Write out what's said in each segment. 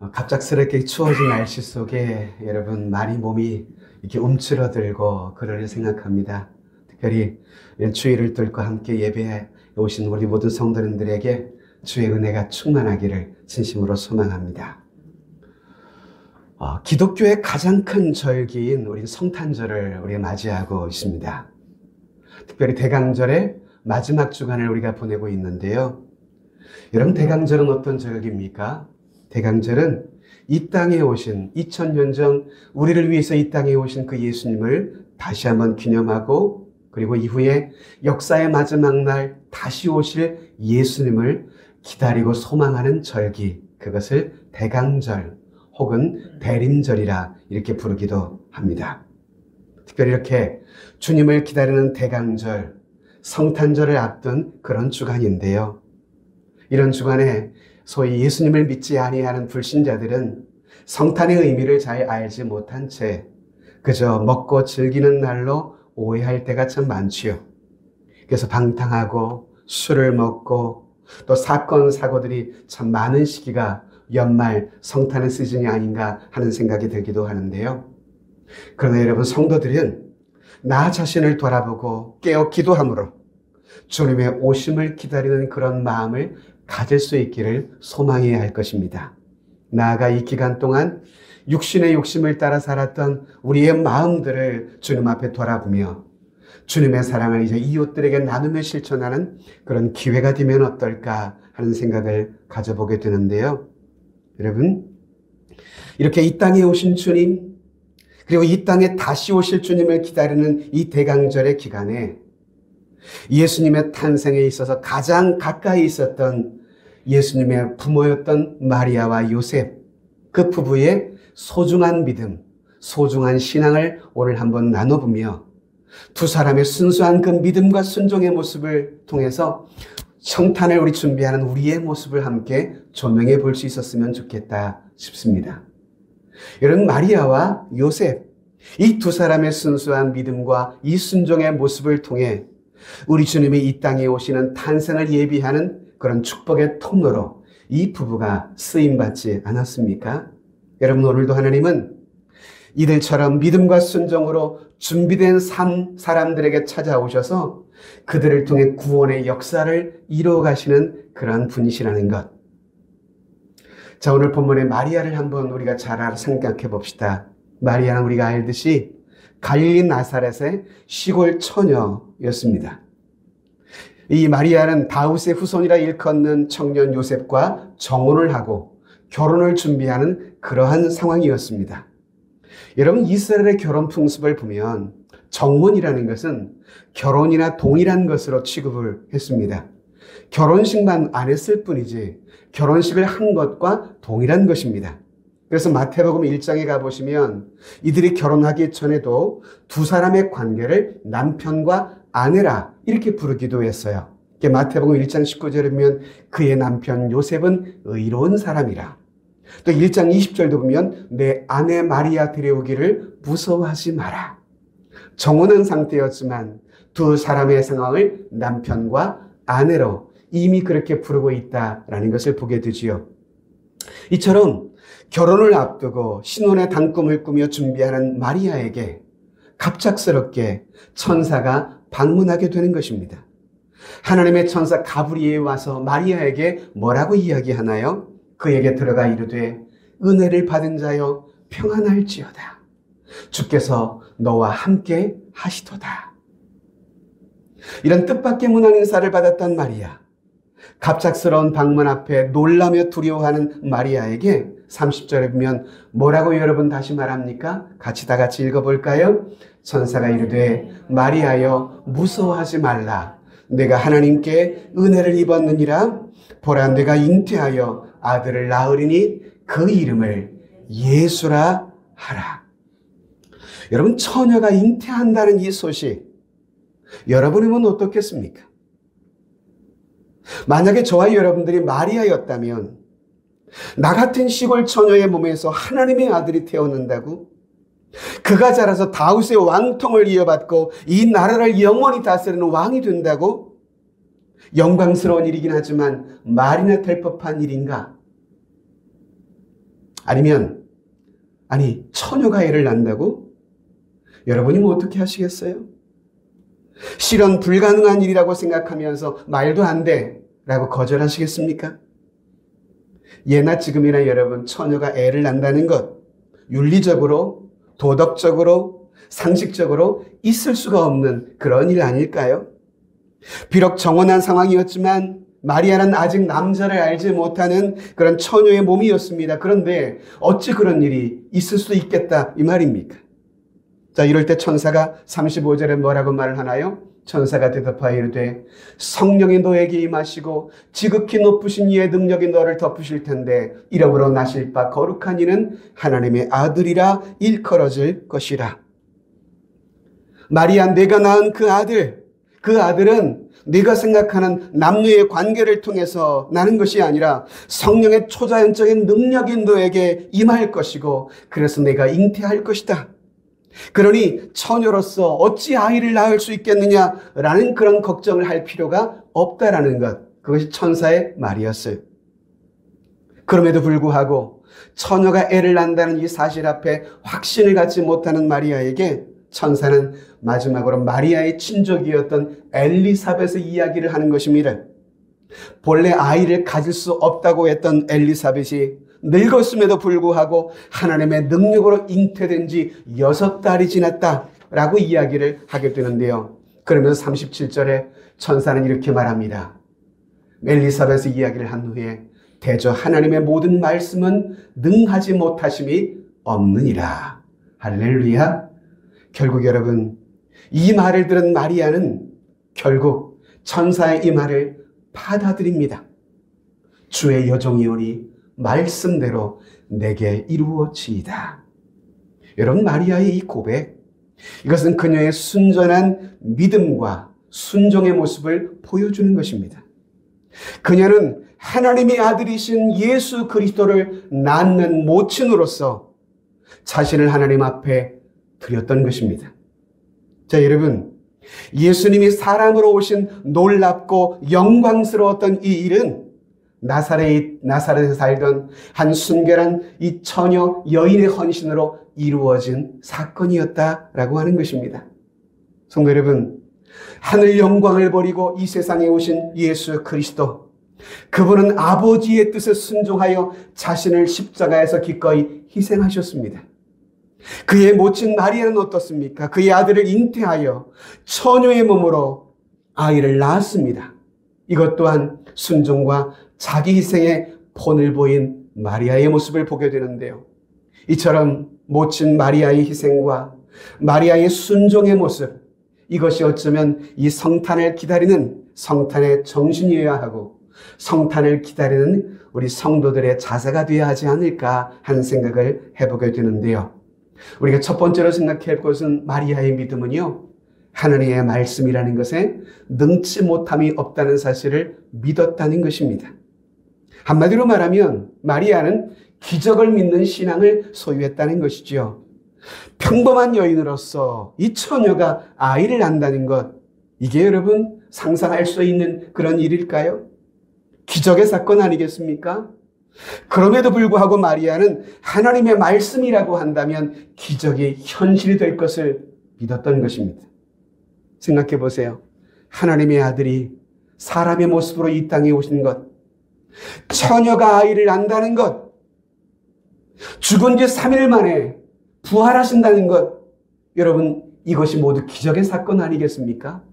갑작스럽게 추워진 날씨 속에 여러분 많이 몸이 이렇게 움츠러들고 그러려 생각합니다. 특별히 이런 추위를 뚫고 함께 예배에 오신 우리 모든 성도님들에게 주의 은혜가 충만하기를 진심으로 소망합니다. 기독교의 가장 큰 절기인 우리 성탄절을 우리가 맞이하고 있습니다. 특별히 대강절의 마지막 주간을 우리가 보내고 있는데요. 여러분, 대강절은 어떤 절기입니까? 대강절은 이 땅에 오신 2000년 전 우리를 위해서 이 땅에 오신 그 예수님을 다시 한번 기념하고, 그리고 이후에 역사의 마지막 날 다시 오실 예수님을 기다리고 소망하는 절기, 그것을 대강절 혹은 대림절이라 이렇게 부르기도 합니다. 특별히 이렇게 주님을 기다리는 대강절, 성탄절을 앞둔 그런 주간인데요. 이런 주간에 소위 예수님을 믿지 아니하는 불신자들은 성탄의 의미를 잘 알지 못한 채 그저 먹고 즐기는 날로 오해할 때가 참 많지요. 그래서 방탕하고 술을 먹고 또 사건 사고들이 참 많은 시기가 연말 성탄의 시즌이 아닌가 하는 생각이 들기도 하는데요. 그러나 여러분, 성도들은 나 자신을 돌아보고 깨어 기도함으로 주님의 오심을 기다리는 그런 마음을 가질 수 있기를 소망해야 할 것입니다. 나아가 이 기간 동안 육신의 욕심을 따라 살았던 우리의 마음들을 주님 앞에 돌아보며 주님의 사랑을 이제 이웃들에게 나누며 실천하는 그런 기회가 되면 어떨까 하는 생각을 가져보게 되는데요. 여러분, 이렇게 이 땅에 오신 주님, 그리고 이 땅에 다시 오실 주님을 기다리는 이 대강절의 기간에 예수님의 탄생에 있어서 가장 가까이 있었던 예수님의 부모였던 마리아와 요셉, 그 부부의 소중한 믿음, 소중한 신앙을 오늘 한번 나눠보며 두 사람의 순수한 그 믿음과 순종의 모습을 통해서 성탄을 우리 준비하는 우리의 모습을 함께 조명해 볼 수 있었으면 좋겠다 싶습니다. 여러분, 마리아와 요셉, 이 두 사람의 순수한 믿음과 이 순종의 모습을 통해 우리 주님이 이 땅에 오시는 탄생을 예비하는 그런 축복의 통로로 이 부부가 쓰임받지 않았습니까? 여러분, 오늘도 하나님은 이들처럼 믿음과 순종으로 준비된 사람들에게 찾아오셔서 그들을 통해 구원의 역사를 이루어 가시는 그러한 분이시라는 것. 자, 오늘 본문의 마리아를 한번 우리가 잘 생각해 봅시다. 마리아는 우리가 알듯이 갈릴리 나사렛의 시골 처녀였습니다. 이 마리아는 다윗의 후손이라 일컫는 청년 요셉과 정혼을 하고 결혼을 준비하는 그러한 상황이었습니다. 여러분, 이스라엘의 결혼 풍습을 보면 정혼이라는 것은 결혼이나 동일한 것으로 취급을 했습니다. 결혼식만 안 했을 뿐이지 결혼식을 한 것과 동일한 것입니다. 그래서 마태복음 1장에 가보시면 이들이 결혼하기 전에도 두 사람의 관계를 남편과 아내라 이렇게 부르기도 했어요. 마태복음 1장 19절에 보면 그의 남편 요셉은 의로운 사람이라. 또 1장 20절도 보면 내 아내 마리아 데려오기를 무서워하지 마라. 정혼한 상태였지만 두 사람의 상황을 남편과 아내로 이미 그렇게 부르고 있다라는 것을 보게 되지요. 이처럼 결혼을 앞두고 신혼의 단꿈을 꾸며 준비하는 마리아에게 갑작스럽게 천사가 방문하게 되는 것입니다. 하나님의 천사 가브리엘이 와서 마리아에게 뭐라고 이야기하나요? 그에게 들어가 이르되 은혜를 받은 자여 평안할지어다. 주께서 너와 함께 하시도다. 이런 뜻밖의 문안 인사를 받았던 마리아. 갑작스러운 방문 앞에 놀라며 두려워하는 마리아에게 30절에 보면 뭐라고 여러분 다시 말합니까? 다 같이 읽어볼까요? 천사가 이르되 마리아여 무서워하지 말라. 내가 하나님께 은혜를 입었느니라. 보라, 내가 잉태하여 아들을 낳으리니 그 이름을 예수라 하라. 여러분, 처녀가 잉태한다는 이 소식, 여러분이면 어떻겠습니까? 만약에 저와 여러분들이 마리아였다면 나 같은 시골 처녀의 몸에서 하나님의 아들이 태어난다고? 그가 자라서 다윗의 왕통을 이어받고 이 나라를 영원히 다스리는 왕이 된다고? 영광스러운 일이긴 하지만 말이나 될 법한 일인가? 아니 처녀가 애를 낳는다고? 여러분이 뭐 어떻게 하시겠어요? 실현 불가능한 일이라고 생각하면서 말도 안 돼 라고 거절하시겠습니까? 예나 지금이나 여러분, 처녀가 애를 낳는다는 것 윤리적으로, 도덕적으로, 상식적으로 있을 수가 없는 그런 일 아닐까요? 비록 정혼한 상황이었지만 마리아는 아직 남자를 알지 못하는 그런 처녀의 몸이었습니다. 그런데 어찌 그런 일이 있을 수 있겠다 이 말입니까? 자, 이럴 때 천사가 35절에 뭐라고 말을 하나요? 천사가 대답하여 이르되 성령이 너에게 임하시고 지극히 높으신 이의 능력이 너를 덮으실 텐데 이러므로 나실 바 거룩한 이는 하나님의 아들이라 일컬어질 것이라. 마리아, 내가 낳은 그 아들은 네가 생각하는 남녀의 관계를 통해서 나는 것이 아니라 성령의 초자연적인 능력이 너에게 임할 것이고 그래서 내가 잉태할 것이다. 그러니 처녀로서 어찌 아이를 낳을 수 있겠느냐라는 그런 걱정을 할 필요가 없다라는 것, 그것이 천사의 말이었어요. 그럼에도 불구하고 처녀가 애를 낳는다는 이 사실 앞에 확신을 갖지 못하는 마리아에게 천사는 마지막으로 마리아의 친족이었던 엘리사벳의 이야기를 하는 것입니다. 본래 아이를 가질 수 없다고 했던 엘리사벳이 늙었음에도 불구하고 하나님의 능력으로 잉태된 지 6달이 지났다라고 이야기를 하게 되는데요. 그러면서 37절에 천사는 이렇게 말합니다. 엘리사벳의 이야기를 한 후에 대저 하나님의 모든 말씀은 능하지 못하심이 없느니라. 할렐루야. 결국 여러분, 이 말을 들은 마리아는 결국 천사의 이 말을 받아들입니다. 주의 여종이오니 말씀대로 내게 이루어지이다. 여러분, 마리아의 이 고백, 이것은 그녀의 순전한 믿음과 순종의 모습을 보여주는 것입니다. 그녀는 하나님의 아들이신 예수 그리스도를 낳는 모친으로서 자신을 하나님 앞에 드렸던 것입니다. 자, 여러분, 예수님이 사람으로 오신 놀랍고 영광스러웠던 이 일은 나사렛에 살던 한 순결한 이 처녀 여인의 헌신으로 이루어진 사건이었다라고 하는 것입니다. 성도 여러분, 하늘 영광을 버리고 이 세상에 오신 예수 그리스도, 그분은 아버지의 뜻에 순종하여 자신을 십자가에서 기꺼이 희생하셨습니다. 그의 모친 마리아는 어떻습니까? 그의 아들을 잉태하여 처녀의 몸으로 아이를 낳았습니다. 이것 또한 순종과 자기 희생의 본을 보인 마리아의 모습을 보게 되는데요. 이처럼 모친 마리아의 희생과 마리아의 순종의 모습, 이것이 어쩌면 이 성탄을 기다리는 성탄의 정신이어야 하고 성탄을 기다리는 우리 성도들의 자세가 되어야 하지 않을까 하는 생각을 해보게 되는데요. 우리가 첫 번째로 생각할 것은 마리아의 믿음은요, 하나님의 말씀이라는 것에 능치 못함이 없다는 사실을 믿었다는 것입니다. 한마디로 말하면 마리아는 기적을 믿는 신앙을 소유했다는 것이죠. 평범한 여인으로서 이 처녀가 아이를 낳는다는 것, 이게 여러분 상상할 수 있는 그런 일일까요? 기적의 사건 아니겠습니까? 그럼에도 불구하고 마리아는 하나님의 말씀이라고 한다면 기적이 현실이 될 것을 믿었던 것입니다. 생각해 보세요. 하나님의 아들이 사람의 모습으로 이 땅에 오신 것, 처녀가 아이를 낳는다는 것, 죽은 지 3일 만에 부활하신다는 것, 여러분 이것이 모두 기적의 사건 아니겠습니까?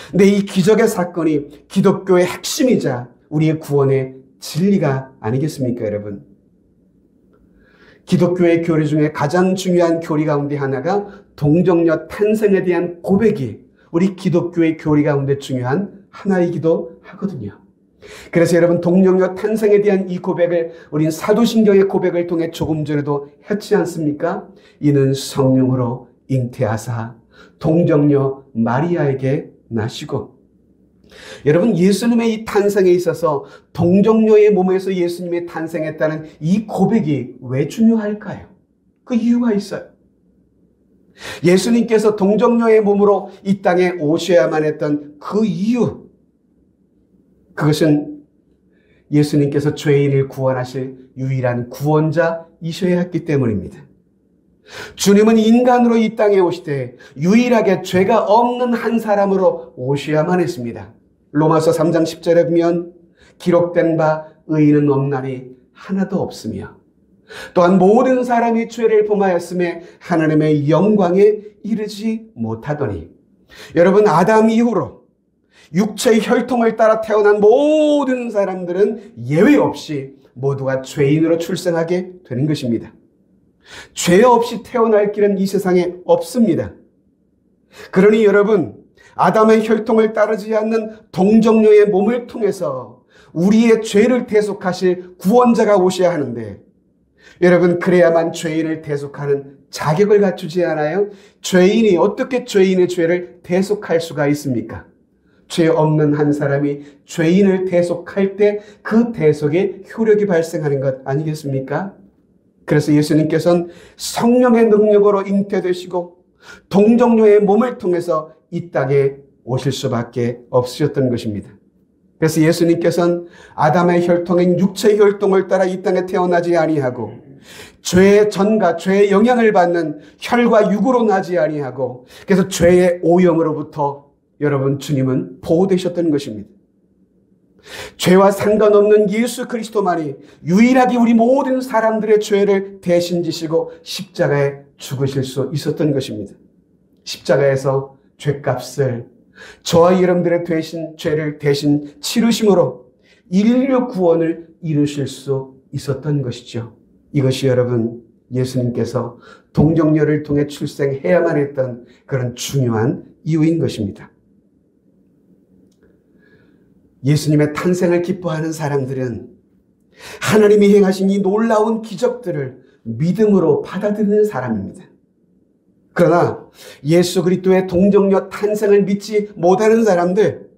근데 이 기적의 사건이 기독교의 핵심이자 우리의 구원의 진리가 아니겠습니까, 여러분? 기독교의 교리 중에 가장 중요한 교리 가운데 하나가 동정녀 탄생에 대한 고백이 우리 기독교의 교리 가운데 중요한 하나이기도 하거든요. 그래서 여러분, 동정녀 탄생에 대한 이 고백을 우린 사도신경의 고백을 통해 조금 전에도 했지 않습니까? 이는 성령으로 잉태하사 동정녀 마리아에게 나시고, 여러분, 예수님의 이 탄생에 있어서 동정녀의 몸에서 예수님이 탄생했다는 이 고백이 왜 중요할까요? 그 이유가 있어요. 예수님께서 동정녀의 몸으로 이 땅에 오셔야만 했던 그 이유, 그것은 예수님께서 죄인을 구원하실 유일한 구원자이셔야 했기 때문입니다. 주님은 인간으로 이 땅에 오시되 유일하게 죄가 없는 한 사람으로 오셔야만 했습니다. 로마서 3장 10절에 보면 기록된 바 의인은 없나니 하나도 없으며 또한 모든 사람이 죄를 범하였음에 하나님의 영광에 이르지 못하더니, 여러분, 아담 이후로 육체의 혈통을 따라 태어난 모든 사람들은 예외 없이 모두가 죄인으로 출생하게 되는 것입니다. 죄 없이 태어날 길은 이 세상에 없습니다. 그러니 여러분, 아담의 혈통을 따르지 않는 동정녀의 몸을 통해서 우리의 죄를 대속하실 구원자가 오셔야 하는데, 여러분, 그래야만 죄인을 대속하는 자격을 갖추지 않아요? 죄인이 어떻게 죄인의 죄를 대속할 수가 있습니까? 죄 없는 한 사람이 죄인을 대속할 때 그 대속에 효력이 발생하는 것 아니겠습니까? 그래서 예수님께서는 성령의 능력으로 잉태되시고 동정녀의 몸을 통해서 이 땅에 오실 수밖에 없으셨던 것입니다. 그래서 예수님께서는 아담의 혈통인 육체의 혈통을 따라 이 땅에 태어나지 아니하고 죄의 전과 죄의 영향을 받는 혈과 육으로 나지 아니하고, 그래서 죄의 오염으로부터 여러분, 주님은 보호되셨던 것입니다. 죄와 상관없는 예수 그리스도만이 유일하게 우리 모든 사람들의 죄를 대신 지시고 십자가에 죽으실 수 있었던 것입니다. 십자가에서 죄값을 저와 여러분들의 죄를 대신 치르심으로 인류 구원을 이루실 수 있었던 것이죠. 이것이 여러분, 예수님께서 동정녀를 통해 출생해야만 했던 그런 중요한 이유인 것입니다. 예수님의 탄생을 기뻐하는 사람들은 하나님이 행하신 이 놀라운 기적들을 믿음으로 받아들이는 사람입니다. 그러나 예수 그리스도의 동정녀 탄생을 믿지 못하는 사람들,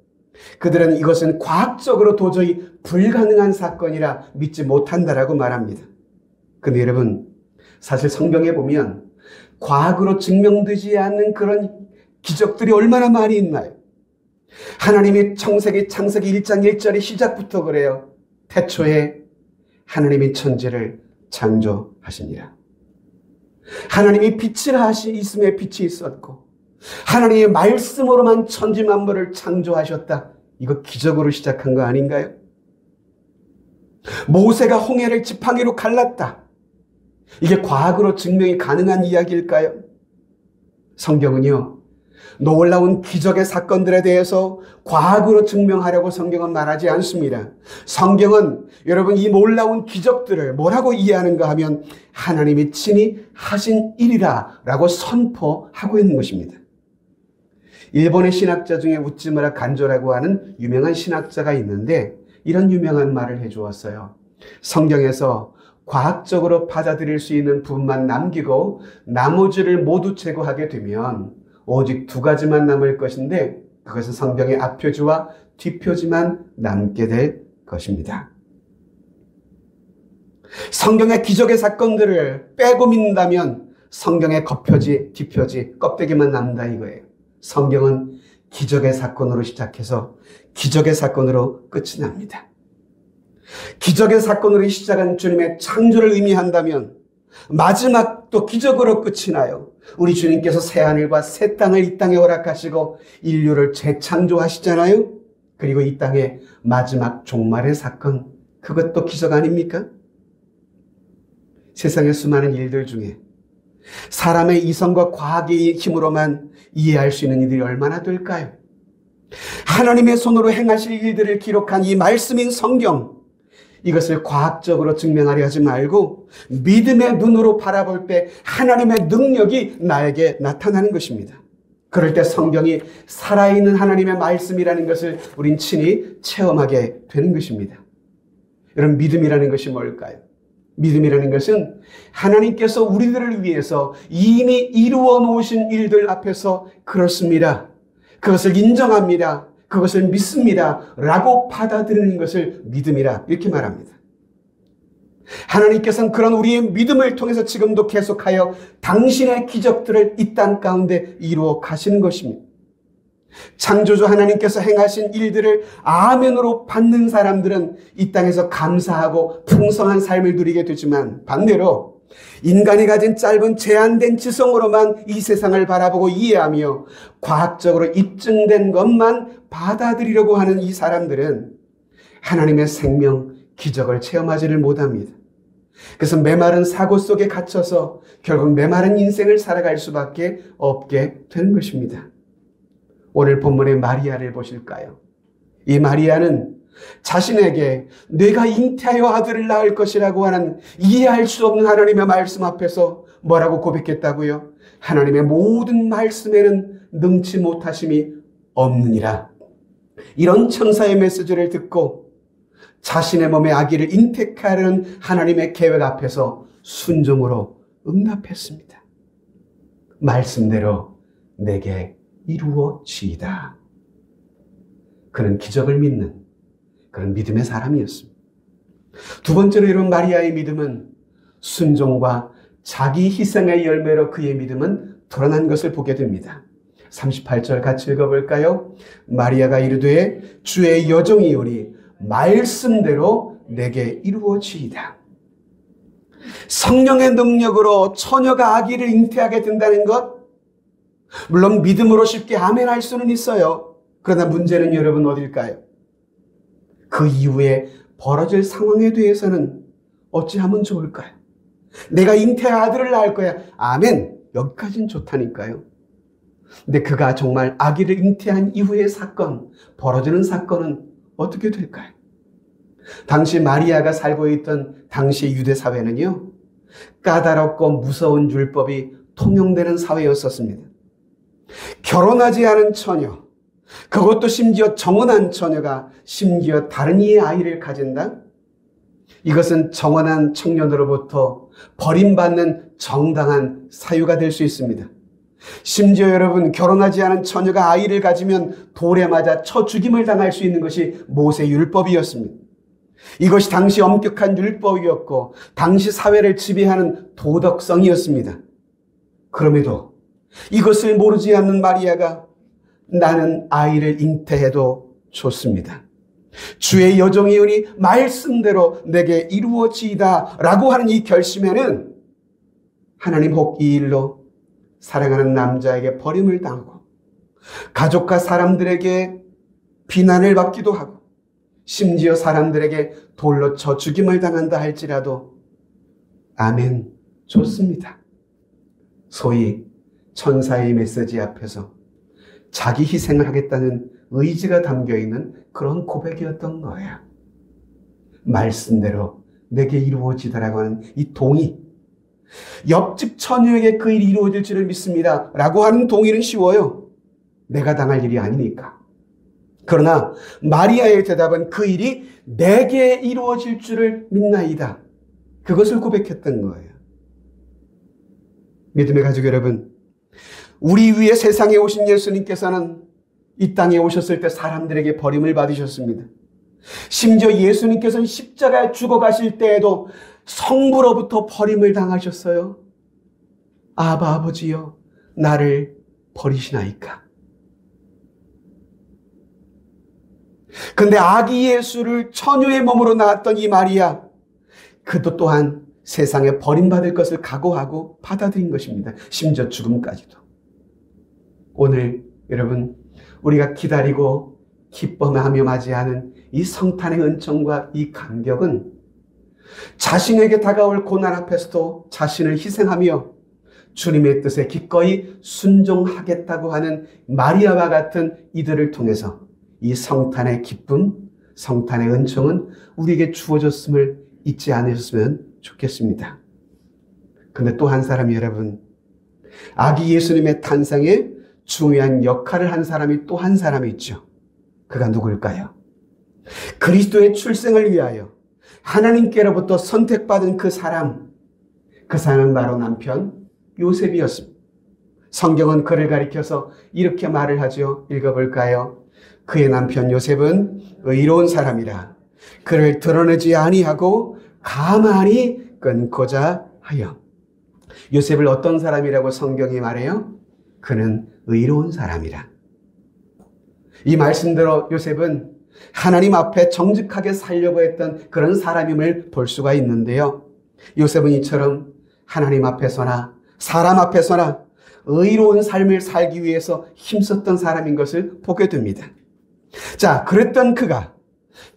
그들은 이것은 과학적으로 도저히 불가능한 사건이라 믿지 못한다라고 말합니다. 근데 여러분, 사실 성경에 보면 과학으로 증명되지 않는 그런 기적들이 얼마나 많이 있나요? 하나님이 창세기 1장 1절의 시작부터 그래요. 태초에 하나님이 천지를 창조하시니라. 하나님이 빛을 있음에 빛이 있었고 하나님의 말씀으로만 천지 만물을 창조하셨다. 이거 기적으로 시작한 거 아닌가요? 모세가 홍해를 지팡이로 갈랐다. 이게 과학으로 증명이 가능한 이야기일까요? 성경은요, 놀라운 기적의 사건들에 대해서 과학으로 증명하려고 성경은 말하지 않습니다. 성경은 여러분, 이 놀라운 기적들을 뭐라고 이해하는가 하면 하나님이 친히 하신 일이라 라고 선포하고 있는 것입니다. 일본의 신학자 중에 우찌무라 간조라고 하는 유명한 신학자가 있는데 이런 유명한 말을 해주었어요. 성경에서 과학적으로 받아들일 수 있는 부분만 남기고 나머지를 모두 제거하게 되면 오직 두 가지만 남을 것인데, 그것은 성경의 앞표지와 뒷표지만 남게 될 것입니다. 성경의 기적의 사건들을 빼고 믿는다면 성경의 겉표지, 뒷표지, 껍데기만 남는다 이거예요. 성경은 기적의 사건으로 시작해서 기적의 사건으로 끝이 납니다. 기적의 사건으로 시작한 주님의 창조를 의미한다면 마지막도 기적으로 끝이 나요. 우리 주님께서 새하늘과 새 땅을 이 땅에 허락하시고 인류를 재창조하시잖아요. 그리고 이 땅의 마지막 종말의 사건, 그것도 기적 아닙니까? 세상의 수많은 일들 중에 사람의 이성과 과학의 힘으로만 이해할 수 있는 일들이 얼마나 될까요? 하나님의 손으로 행하실 일들을 기록한 이 말씀인 성경, 이것을 과학적으로 증명하려 하지 말고 믿음의 눈으로 바라볼 때 하나님의 능력이 나에게 나타나는 것입니다. 그럴 때 성경이 살아있는 하나님의 말씀이라는 것을 우린 친히 체험하게 되는 것입니다. 여러분, 믿음이라는 것이 뭘까요? 믿음이라는 것은 하나님께서 우리들을 위해서 이미 이루어 놓으신 일들 앞에서 그렇습니다, 그것을 인정합니다, 그것을 믿습니다 라고 받아들이는 것을 믿음이라 이렇게 말합니다. 하나님께서는 그런 우리의 믿음을 통해서 지금도 계속하여 당신의 기적들을 이 땅 가운데 이루어 가시는 것입니다. 창조주 하나님께서 행하신 일들을 아멘으로 받는 사람들은 이 땅에서 감사하고 풍성한 삶을 누리게 되지만, 반대로 인간이 가진 짧은 제한된 지성으로만 이 세상을 바라보고 이해하며 과학적으로 입증된 것만 받아들이려고 하는 이 사람들은 하나님의 생명, 기적을 체험하지를 못합니다. 그래서 메마른 사고 속에 갇혀서 결국 메마른 인생을 살아갈 수밖에 없게 되는 것입니다. 오늘 본문의 마리아를 보실까요? 이 마리아는 자신에게 내가 잉태하여 아들을 낳을 것이라고 하는 이해할 수 없는 하나님의 말씀 앞에서 뭐라고 고백했다고요? 하나님의 모든 말씀에는 능치 못하심이 없느니라. 이런 천사의 메시지를 듣고 자신의 몸에 아기를 잉태하려는 하나님의 계획 앞에서 순종으로 응답했습니다. 말씀대로 내게 이루어지이다. 그는 기적을 믿는 그런 믿음의 사람이었습니다. 두 번째로 이룬 마리아의 믿음은 순종과 자기 희생의 열매로 그의 믿음은 드러난 것을 보게 됩니다. 38절 같이 읽어볼까요? 마리아가 이르되 주의 여종이오니 말씀대로 내게 이루어지이다. 성령의 능력으로 처녀가 아기를 잉태하게 된다는 것, 물론 믿음으로 쉽게 아멘할 수는 있어요. 그러나 문제는 여러분 어딜까요? 그 이후에 벌어질 상황에 대해서는 어찌하면 좋을까요? 내가 잉태한 아들을 낳을 거야. 아멘. 여기까지는 좋다니까요. 근데 그가 정말 아기를 잉태한 이후의 사건, 벌어지는 사건은 어떻게 될까요? 당시 마리아가 살고 있던 당시 유대 사회는요, 까다롭고 무서운 율법이 통용되는 사회였었습니다. 결혼하지 않은 처녀, 그것도 심지어 정혼한 처녀가 심지어 다른 이의 아이를 가진다? 이것은 정혼한 청년으로부터 버림받는 정당한 사유가 될 수 있습니다. 심지어 여러분, 결혼하지 않은 처녀가 아이를 가지면 돌에 맞아 쳐 죽임을 당할 수 있는 것이 모세 율법이었습니다. 이것이 당시 엄격한 율법이었고 당시 사회를 지배하는 도덕성이었습니다. 그럼에도 이것을 모르지 않는 마리아가 나는 아이를 잉태해도 좋습니다. 주의 여종이오니 말씀대로 내게 이루어지이다 라고 하는 이 결심에는 하나님 혹 이 일로 사랑하는 남자에게 버림을 당하고 가족과 사람들에게 비난을 받기도 하고 심지어 사람들에게 돌로 쳐 죽임을 당한다 할지라도 아멘, 좋습니다. 소위 천사의 메시지 앞에서 자기 희생을 하겠다는 의지가 담겨있는 그런 고백이었던 거예요. 말씀대로 내게 이루어지다라고 하는 이 동의, 옆집 처녀에게 그 일이 이루어질 줄을 믿습니다 라고 하는 동의는 쉬워요. 내가 당할 일이 아니니까. 그러나 마리아의 대답은 그 일이 내게 이루어질 줄을 믿나이다. 그것을 고백했던 거예요. 믿음의 가족 여러분, 우리 위에 세상에 오신 예수님께서는 이 땅에 오셨을 때 사람들에게 버림을 받으셨습니다. 심지어 예수님께서는 십자가에 죽어 가실 때에도 성부로부터 버림을 당하셨어요. 아바 아버지여, 나를 버리시나이까. 근데 아기 예수를 처녀의 몸으로 낳았던 이 마리아, 그도 또한 세상에 버림받을 것을 각오하고 받아들인 것입니다. 심지어 죽음까지도. 오늘 여러분, 우리가 기다리고 기뻐하며 맞이하는 이 성탄의 은총과 이 감격은 자신에게 다가올 고난 앞에서도 자신을 희생하며 주님의 뜻에 기꺼이 순종하겠다고 하는 마리아와 같은 이들을 통해서 이 성탄의 기쁨, 성탄의 은총은 우리에게 주어졌음을 잊지 않으셨으면 좋겠습니다. 그런데 또 한 사람이 여러분, 아기 예수님의 탄생에 중요한 역할을 한 사람이 또 한 사람이 있죠. 그가 누굴까요? 그리스도의 출생을 위하여 하나님께로부터 선택받은 그 사람은 바로 남편 요셉이었습니다. 성경은 그를 가리켜서 이렇게 말을 하죠. 읽어볼까요? 그의 남편 요셉은 의로운 사람이라 그를 드러내지 아니하고 가만히 끊고자 하여. 요셉을 어떤 사람이라고 성경이 말해요? 그는 의로운 사람이라. 이 말씀대로 요셉은 하나님 앞에 정직하게 살려고 했던 그런 사람임을 볼 수가 있는데요. 요셉은 이처럼 하나님 앞에서나 사람 앞에서나 의로운 삶을 살기 위해서 힘썼던 사람인 것을 보게 됩니다. 자, 그랬던 그가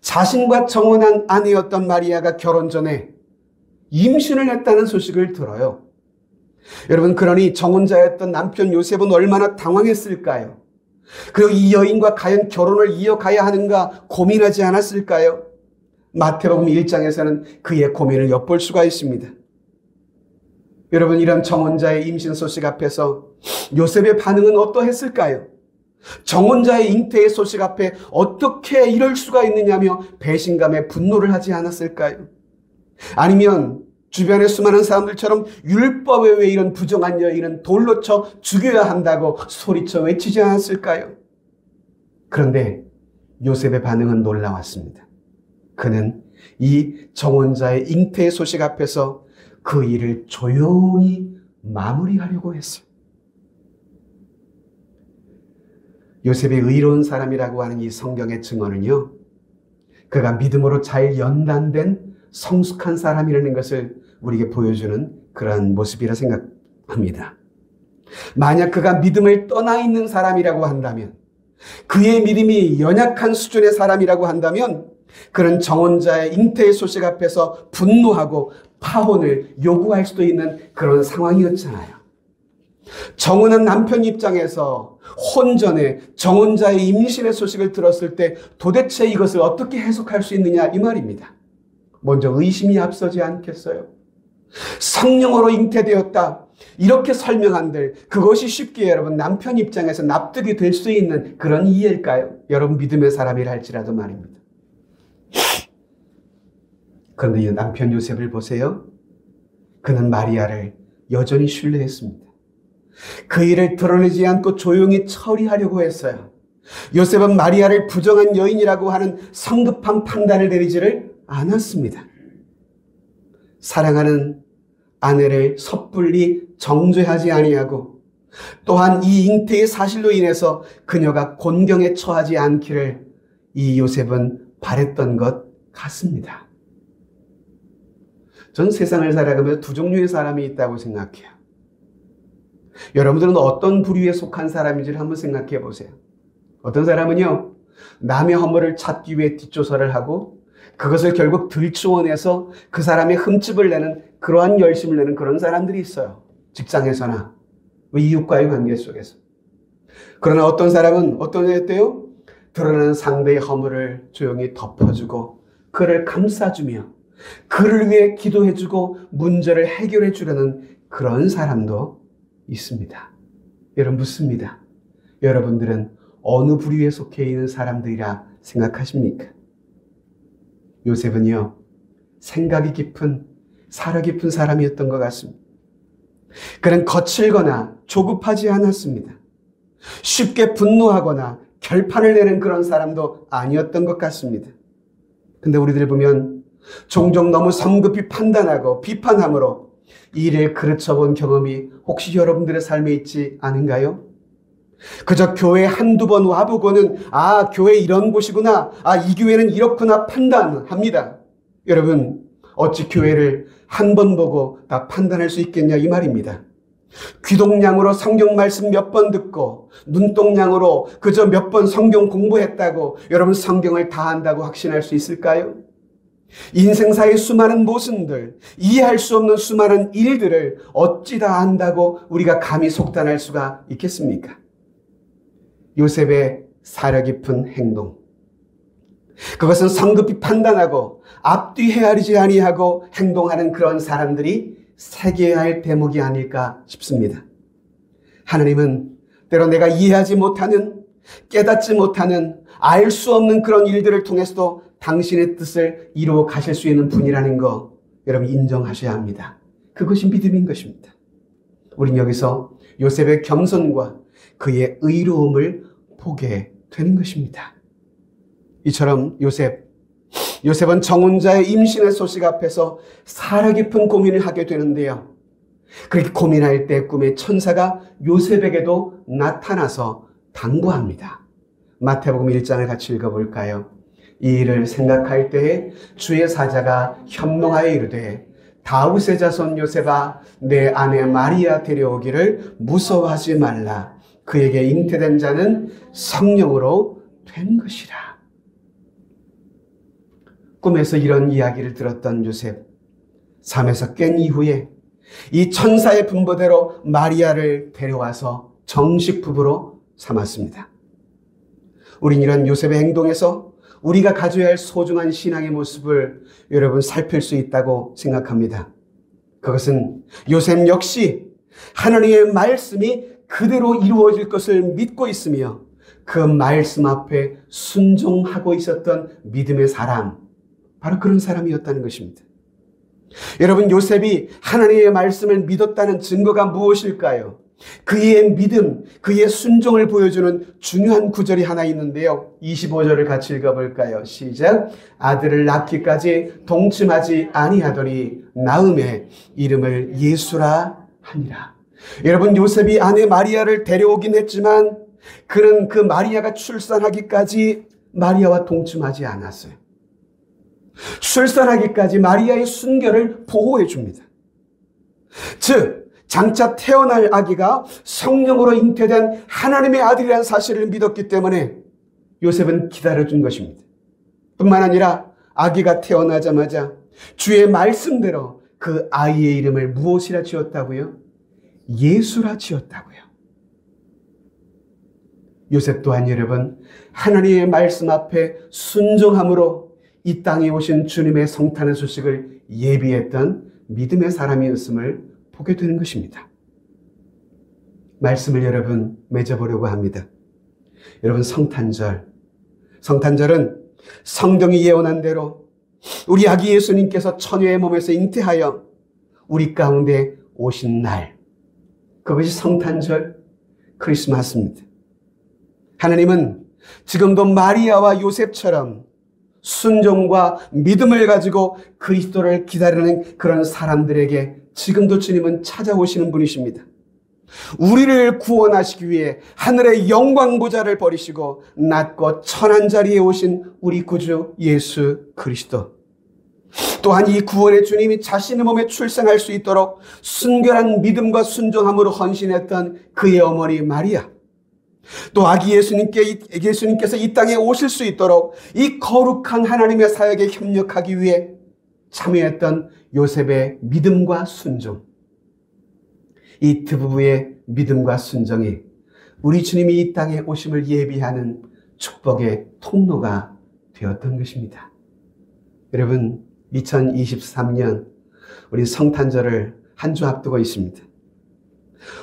자신과 정혼한 아내였던 마리아가 결혼 전에 임신을 했다는 소식을 들어요. 여러분, 그러니 정혼자였던 남편 요셉은 얼마나 당황했을까요? 그리고 이 여인과 과연 결혼을 이어가야 하는가 고민하지 않았을까요? 마태복음 1장에서는 그의 고민을 엿볼 수가 있습니다. 여러분, 이런 정혼자의 임신 소식 앞에서 요셉의 반응은 어떠했을까요? 정혼자의 잉태의 소식 앞에 어떻게 이럴 수가 있느냐며 배신감에 분노를 하지 않았을까요? 아니면 주변의 수많은 사람들처럼 율법에 왜 이런 부정한 여인은 돌로 쳐 죽여야 한다고 소리쳐 외치지 않았을까요? 그런데 요셉의 반응은 놀라웠습니다. 그는 이 정혼자의 잉태의 소식 앞에서 그 일을 조용히 마무리하려고 했어요. 요셉이 의로운 사람이라고 하는 이 성경의 증언은요, 그가 믿음으로 잘 연단된 성숙한 사람이라는 것을 우리에게 보여주는 그러한 모습이라 생각합니다. 만약 그가 믿음을 떠나 있는 사람이라고 한다면, 그의 믿음이 연약한 수준의 사람이라고 한다면, 그는 정혼자의 잉태의 소식 앞에서 분노하고 파혼을 요구할 수도 있는 그런 상황이었잖아요. 정혼한 남편 입장에서 혼전에 정혼자의 임신의 소식을 들었을 때 도대체 이것을 어떻게 해석할 수 있느냐 이 말입니다. 먼저 의심이 앞서지 않겠어요? 성령으로 잉태되었다 이렇게 설명한들 그것이 쉽게 여러분 남편 입장에서 납득이 될 수 있는 그런 이해일까요? 여러분 믿음의 사람이라 할지라도 말입니다. 그런데 이 남편 요셉을 보세요. 그는 마리아를 여전히 신뢰했습니다. 그 일을 드러내지 않고 조용히 처리하려고 했어요. 요셉은 마리아를 부정한 여인이라고 하는 성급한 판단을 내리지를 않았습니다. 사랑하는 아내를 섣불리 정죄하지 아니하고 또한 이 잉태의 사실로 인해서 그녀가 곤경에 처하지 않기를 이 요셉은 바랬던 것 같습니다. 전 세상을 살아가면서 두 종류의 사람이 있다고 생각해요. 여러분들은 어떤 부류에 속한 사람인지를 한번 생각해 보세요. 어떤 사람은요, 남의 허물을 찾기 위해 뒷조사를 하고 그것을 결국 들추어내서 그 사람의 흠집을 내는 그러한 열심을 내는 그런 사람들이 있어요. 직장에서나 이웃과의 관계 속에서. 그러나 어떤 사람은 어떤 애였대요? 드러나는 상대의 허물을 조용히 덮어주고 그를 감싸주며 그를 위해 기도해주고 문제를 해결해 주려는 그런 사람도 있습니다. 여러분 묻습니다. 여러분들은 어느 부류에 속해 있는 사람들이라 생각하십니까? 요셉은요, 생각이 깊은, 사려 깊은 사람이었던 것 같습니다. 그는 거칠거나 조급하지 않았습니다. 쉽게 분노하거나 결판을 내는 그런 사람도 아니었던 것 같습니다. 근데 우리들 보면 종종 너무 성급히 판단하고 비판함으로 이 일을 그르쳐본 경험이 혹시 여러분들의 삶에 있지 않은가요? 그저 교회 한두 번 와보고는 아, 교회 이런 곳이구나, 아, 이 교회는 이렇구나 판단합니다. 여러분, 어찌 교회를 한 번 보고 다 판단할 수 있겠냐 이 말입니다. 귀동냥으로 성경 말씀 몇 번 듣고 눈동냥으로 그저 몇 번 성경 공부했다고 여러분 성경을 다 안다고 확신할 수 있을까요? 인생사의 수많은 모순들, 이해할 수 없는 수많은 일들을 어찌 다 안다고 우리가 감히 속단할 수가 있겠습니까? 요셉의 사려 깊은 행동, 그것은 성급히 판단하고 앞뒤 헤아리지 아니하고 행동하는 그런 사람들이 새겨야 할 대목이 아닐까 싶습니다. 하나님은 때로 내가 이해하지 못하는, 깨닫지 못하는, 알 수 없는 그런 일들을 통해서도 당신의 뜻을 이루어 가실 수 있는 분이라는 거 여러분 인정하셔야 합니다. 그것이 믿음인 것입니다. 우린 여기서 요셉의 겸손과 그의 의로움을 보게 되는 것입니다. 이처럼 요셉은 정혼자의 임신의 소식 앞에서 사려 깊은 고민을 하게 되는데요. 그렇게 고민할 때 꿈의 천사가 요셉에게도 나타나서 당부합니다. 마태복음 1장을 같이 읽어볼까요? 이 일을 생각할 때에 주의 사자가 현몽하여 이르되 다윗의 자손 요셉아 내 아내 마리아 데려오기를 무서워하지 말라. 그에게 잉태된 자는 성령으로 된 것이라. 꿈에서 이런 이야기를 들었던 요셉, 잠에서 깬 이후에 이 천사의 분보대로 마리아를 데려와서 정식 부부로 삼았습니다. 우린 이런 요셉의 행동에서 우리가 가져야 할 소중한 신앙의 모습을 여러분 살필 수 있다고 생각합니다. 그것은 요셉 역시 하나님의 말씀이 그대로 이루어질 것을 믿고 있으며 그 말씀 앞에 순종하고 있었던 믿음의 사람, 바로 그런 사람이었다는 것입니다. 여러분, 요셉이 하나님의 말씀을 믿었다는 증거가 무엇일까요? 그의 믿음, 그의 순종을 보여주는 중요한 구절이 하나 있는데요. 25절을 같이 읽어볼까요? 시작. 아들을 낳기까지 동침하지 아니하더니 나음에 이름을 예수라 하니라. 여러분, 요셉이 아내 마리아를 데려오긴 했지만 그는 그 마리아가 출산하기까지 마리아와 동침하지 않았어요. 출산하기까지 마리아의 순결을 보호해 줍니다. 즉, 장차 태어날 아기가 성령으로 잉태된 하나님의 아들이라는 사실을 믿었기 때문에 요셉은 기다려준 것입니다. 뿐만 아니라 아기가 태어나자마자 주의 말씀대로 그 아이의 이름을 무엇이라 지었다고요? 예수라 지었다고요. 요셉 또한 여러분, 하나님의 말씀 앞에 순종함으로 이 땅에 오신 주님의 성탄의 소식을 예비했던 믿음의 사람이었음을 보게 되는 것입니다. 말씀을 여러분 맺어보려고 합니다. 여러분, 성탄절은 성경이 예언한 대로 우리 아기 예수님께서 처녀의 몸에서 잉태하여 우리 가운데 오신 날, 그것이 성탄절, 크리스마스입니다. 하나님은 지금도 마리아와 요셉처럼 순종과 믿음을 가지고 그리스도를 기다리는 그런 사람들에게 지금도 주님은 찾아오시는 분이십니다. 우리를 구원하시기 위해 하늘의 영광 보좌를 버리시고 낮고 천한 자리에 오신 우리 구주 예수 그리스도. 또한 이 구원의 주님이 자신의 몸에 출생할 수 있도록 순결한 믿음과 순종함으로 헌신했던 그의 어머니 마리아. 또 아기 예수님께서 이 땅에 오실 수 있도록 이 거룩한 하나님의 사역에 협력하기 위해 참여했던 요셉의 믿음과 순종. 이 두 부부의 믿음과 순종이 우리 주님이 이 땅에 오심을 예비하는 축복의 통로가 되었던 것입니다. 여러분, 2023년 우리 성탄절을 한 주 앞두고 있습니다.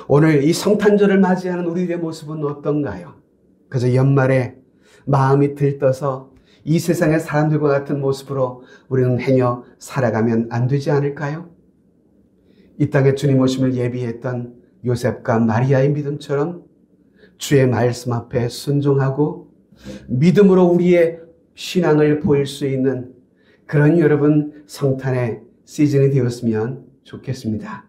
오늘 이 성탄절을 맞이하는 우리의 모습은 어떤가요? 그저 연말에 마음이 들떠서 이 세상의 사람들과 같은 모습으로 우리는 행여 살아가면 안 되지 않을까요? 이 땅에 주님 오심을 예비했던 요셉과 마리아의 믿음처럼 주의 말씀 앞에 순종하고 믿음으로 우리의 신앙을 보일 수 있는 그런 여러분 성탄의 시즌이 되었으면 좋겠습니다.